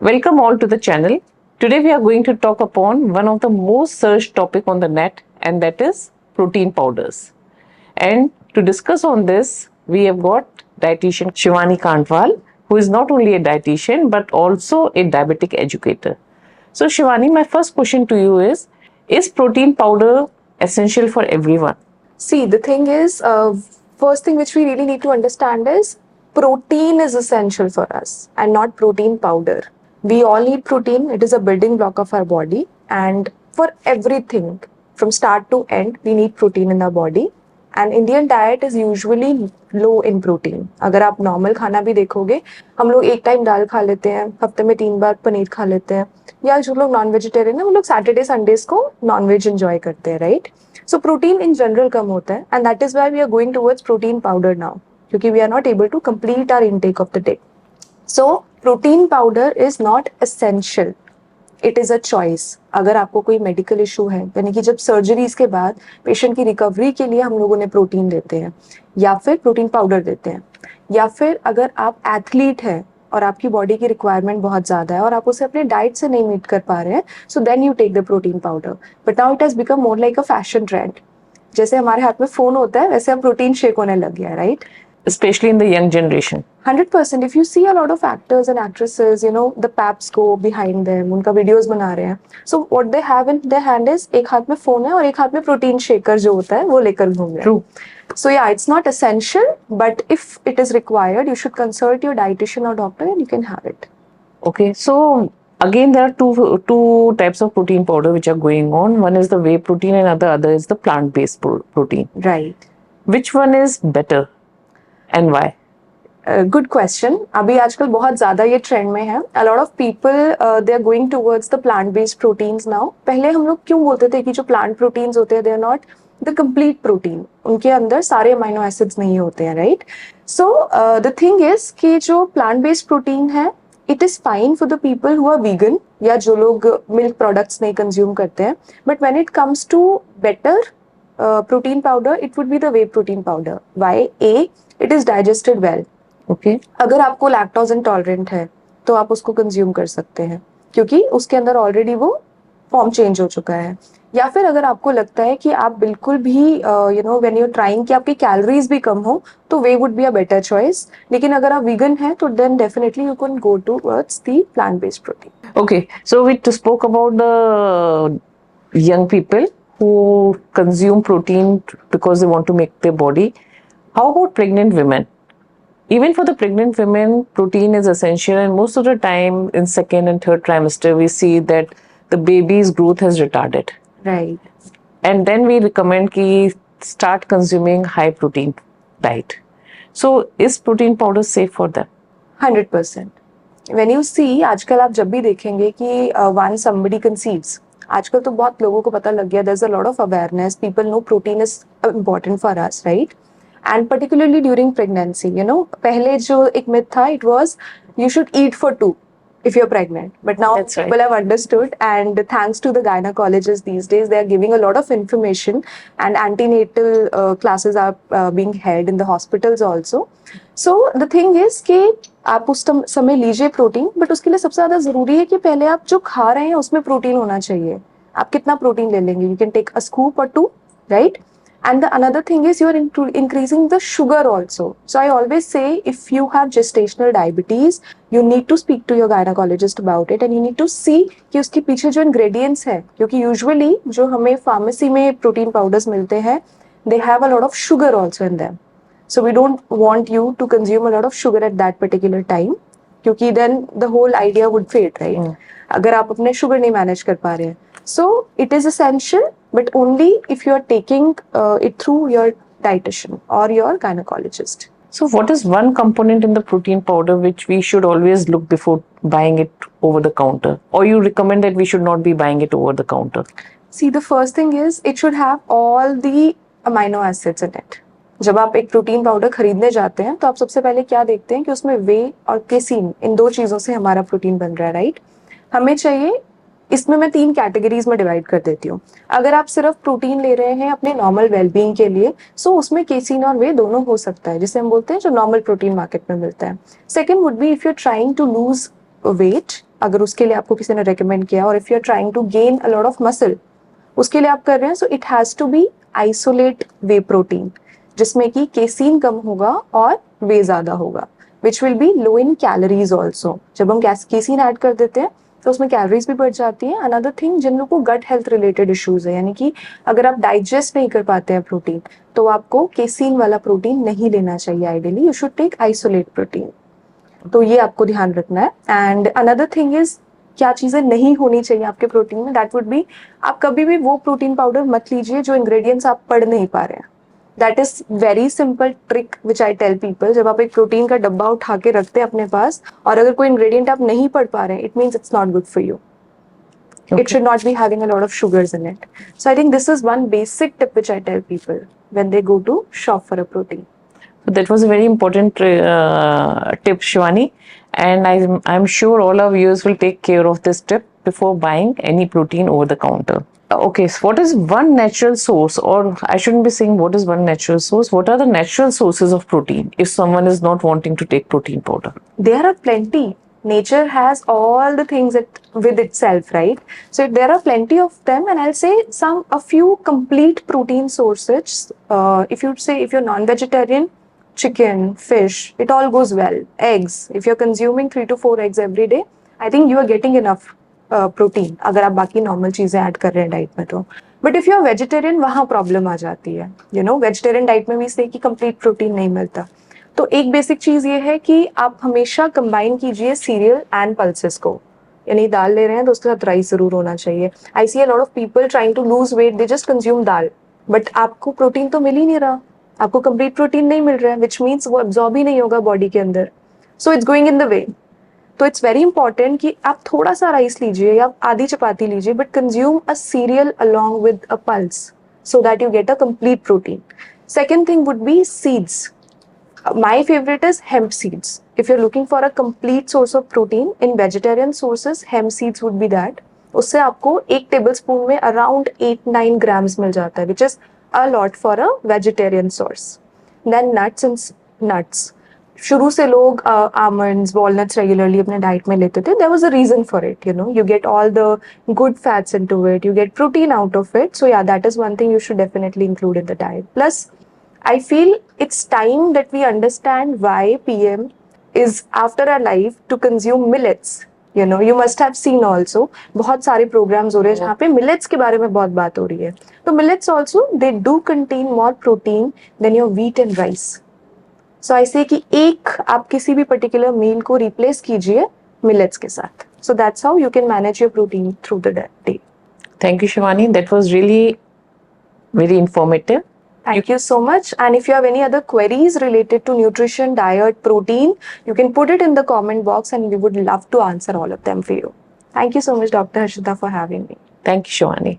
Welcome all to the channel. Today we are going to talk upon one of the most searched topic on the net, and that is protein powders. And to discuss on this, we have got dietitian Shivani Kantwal, who is not only a dietitian but also a diabetic educator. So Shivani, my first question to you is protein powder essential for everyone? See, the thing is, first thing which we really need to understand is protein is essential for us and not protein powder. We all need protein, it is a building block of our body, and for everything from start to end, we need protein in our body. And Indian diet is usually low in protein. अगर आप normal खाना भी देखोगे, हम लोग एक time दाल खा लेते हैं, हफ्ते में 3 बार पनीर खा लेते हैं, या जो लोग नॉन वेजिटेरियन है वो लोग सैटरडे संडेज को नॉन वेज एंजॉय करते हैं, right? So protein in general कम होता है, and that is why we are going towards protein powder now, क्योंकि we are not able to complete our intake of the day. So protein powder is not essential, it is a choice. अगर आपको कोई medical issue है, यानी कि जब surgeries के बाद पेशेंट की रिकवरी के लिए हम लोग उन्हें प्रोटीन देते हैं या फिर प्रोटीन पाउडर देते हैं, या फिर अगर आप एथलीट हैं और आपकी बॉडी की रिक्वायरमेंट बहुत ज़्यादा है और आप उसे अपने डाइट से नहीं मीट कर पा रहे हैं, so then you take the protein powder. But now it has become more like a fashion trend. जैसे हमारे हाथ में फ़ोन होता है वैसे हम प्रोटीन शेक होने लग गया है, right? Especially in the young generation. 100%. If you see a lot of actors and actresses, you know, the paps go behind them, उनका वीडियोस बना रहे हैं. So what they have in their hand is एक हाथ में phone है और एक हाथ में प्रोटीन शेकर जो होता है वो लेकर घूम रहे हैं. True. So yeah, it's not essential, but if it is required, you should consult your dietitian or doctor and you can have it. Okay, so again there are two types of protein powder which are going on. One is the whey protein and the other is the plant-based protein. Right. Which one is better and why? Good question. अभी आजकल बहुत ज़्यादा ये trend में है. A lot of people they are going towards the plant based proteins now. पहले हम लोग क्यों बोलते थे कि जो प्लांट प्रोटीन्स होते हैं they are not the complete protein, उनके अंदर सारे अमाइनो एसिड्स नहीं होते हैं, right? So the thing is कि जो प्लांट बेस्ड प्रोटीन है, it is fine for the people who are vegan या जो लोग मिल्क प्रोडक्ट्स नहीं कंज्यूम करते हैं. But when it comes to better protein powder, it would be the whey protein powder. Why? A, it is digested well. Okay. अगर आपको lactose intolerant है तो आप उसको कंज्यूम कर सकते हैं क्योंकि उसके अंदर ऑलरेडी वो फॉर्म चेंज हो चुका है. या फिर अगर आपको लगता है कि आप बिल्कुल भी you know when you are trying कि आपकी कैलोरीज भी कम हो, तो वे would be a better choice. लेकिन अगर आप वीगन हैं तो then definitely you can go towards the plant based protein. Okay, so we spoke about the young people who consume protein because they want to make their body. How about pregnant women? Even for the pregnant women, protein is essential, and most of the time in second and third trimester, we see that the baby's growth has retarded. Right. And then we recommend ki start consuming high protein diet. So is protein powder safe for them? 100%. When you see, आजकल आप जब भी देखेंगे कि once somebody conceives, आजकल तो बहुत लोगों को पता लग गया, there's a lot of awareness, people know protein is important for us, right? And particularly during pregnancy, you know, पहले जो एक myth था, it was you should eat for 2 if you're pregnant. But now That's right. people have understood, and thanks to the gynecologists these days, they are giving a lot of information, and antenatal classes are being held in the hospitals also. So the thing is कि आप उस समय लीजिए protein, but उसके लिए सबसे ज़्यादा ज़रूरी है कि पहले आप जो खा रहे हैं उसमें प्रोटीन होना चाहिए. आप कितना प्रोटीन ले लेंगे? You can take a scoop or 2, right? And the another thing is you're increasing the sugar also. So I always say if you have gestational diabetes, you need to speak to your gynecologist about it, and you need to see कि उसके पीछे जो ingredients है, क्योंकि usually जो हमें pharmacy में protein powders मिलते हैं, they have a lot of sugar also in them. So we don't want you to consume a lot of sugar at that particular time, क्योंकि then the whole idea would fade, right? अगर आप अपने sugar नहीं manage कर पा रहे हैं. So it is essential, but only if you are taking it through your dietitian or your gynecologist. So what is one component in the protein powder which we should always look before buying it over the counter, or you recommend that we should not be buying it over the counter? See, the first thing is it should have all the amino acids in it. जब आप एक protein powder खरीदने जाते हैं तो आप सबसे पहले क्या देखते हैं कि उसमें वे और केसीन, इन 2 चीज़ों से हमारा प्रोटीन बन रहा है, राइट? हमें चाहिए, इसमें मैं 3 कैटेगरीज में डिवाइड कर देती हूँ. अगर आप सिर्फ प्रोटीन ले रहे हैं अपने नॉर्मल वेलबींग के लिए, सो उसमें केसीन और वे दोनों हो सकता है, जिसे हम बोलते हैं जो नॉर्मल प्रोटीन मार्केट में मिलता है. Second would be if you are trying to lose weight अगर उसके लिए आपको किसी ने रेकमेंड किया, और if you are trying to gain a lot of muscle, उसके लिए आप कर रहे हैं, so it has to be isolate whey protein, जिसमें कि केसीन कम होगा और वे ज्यादा होगा, which will be low in calories also. जब हम केसीन ऐड कर देते हैं तो उसमें कैलोरीज भी बढ़ जाती है. अनदर थिंग, जिन लोगों को गट हेल्थ रिलेटेड इश्यूज है, यानी कि अगर आप डाइजेस्ट नहीं कर पाते हैं प्रोटीन, तो आपको केसीन वाला प्रोटीन नहीं लेना चाहिए. Ideally you should take isolate protein. तो ये आपको ध्यान रखना है. एंड अनदर थिंग इज, क्या चीजें नहीं होनी चाहिए आपके प्रोटीन में, दैट वुड बी, आप कभी भी वो प्रोटीन पाउडर मत लीजिए जो इंग्रेडिएंट्स आप पढ़ नहीं पा रहे हैं. That is very simple trick which I tell people. जब आप एक प्रोटीन का डब्बा उठा के रखते हैं अपने पास, और अगर कोई इंग्रेडिएंट आप नहीं पढ़ पा रहे हैं, it means it's not good for you. It should not be having a lot of sugars in it. So I think this is one basic tip which I tell people when they go to shop for a protein. That was a very important tip, Shivani, and I'm sure all our viewers will take care of this tip before buying any protein over the counter. Okay, so what is one natural source, or I shouldn't be saying what is one natural source, what are the natural sources of protein if someone is not wanting to take protein powder? There are plenty. Nature has all the things with itself, right? So there are plenty of them, and I'll say a few complete protein sources. If you're non-vegetarian, chicken, fish, it all goes well. Eggs, if you're consuming 3 to 4 eggs every day, I think you are getting enough protein. अगर आप बाकी normal चीजें add कर रहे हैं diet में तो. But if you are vegetarian, वहाँ प्रॉब्लम आ जाती है. वेजिटेरियन डाइट में भी से कि कंप्लीट प्रोटीन नहीं मिलता. तो एक बेसिक चीज ये है कि आप हमेशा कंबाइन कीजिए सीरियल एंड पल्सेस को. यानी दाल ले रहे हैं तो उसके साथ राइस जरूर होना चाहिए. I see a lot of people trying to lose weight, they just consume dal, but आपको प्रोटीन तो मिल ही नहीं रहा, आपको कंप्लीट प्रोटीन नहीं मिल रहा है, विच मीन्स वो एब्जॉर्ब ही नहीं होगा बॉडी के अंदर. So it's going in the way. तो इट्स वेरी इंपॉर्टेंट कि आप थोड़ा सा राइस लीजिए या आधी चपाती लीजिए, but consume a serial along with a pulse so that you get a complete protein. Second thing would be seeds. My favorite is hemp seeds. If you're looking for a complete source of protein in vegetarian sources, hemp seeds would be that. उससे आपको 1 tablespoon में around 8-9 grams मिल जाता है, which is a lot for a vegetarian source. Then nuts. शुरू से लोग almonds, walnuts regularly अपने diet में लेते थे. There was a reason for it, you get all the good fats into it, you get protein out of it. So yeah, that is one thing you should definitely include in the diet. Plus, I feel it's time that we understand why PM is after our life to consume millets. You must have seen also, बहुत सारे programs हो रहे हैं जहाँ पे millets के बारे में बहुत बात हो रही है. तो millets also, they do contain more protein than your wheat and rice. So I say कि एक आप किसी भी particular meal को replace कीजिए millets के साथ. So that's how you can manage your protein through the day. Thank you, Shivani. That was really very informative. Thank you so much. And if you have any other queries related to nutrition, diet, protein, you can put it in the comment box and we would love to answer all of them for you. Thank you so much, Dr. Harshita, for having me. Thank you, Shivani.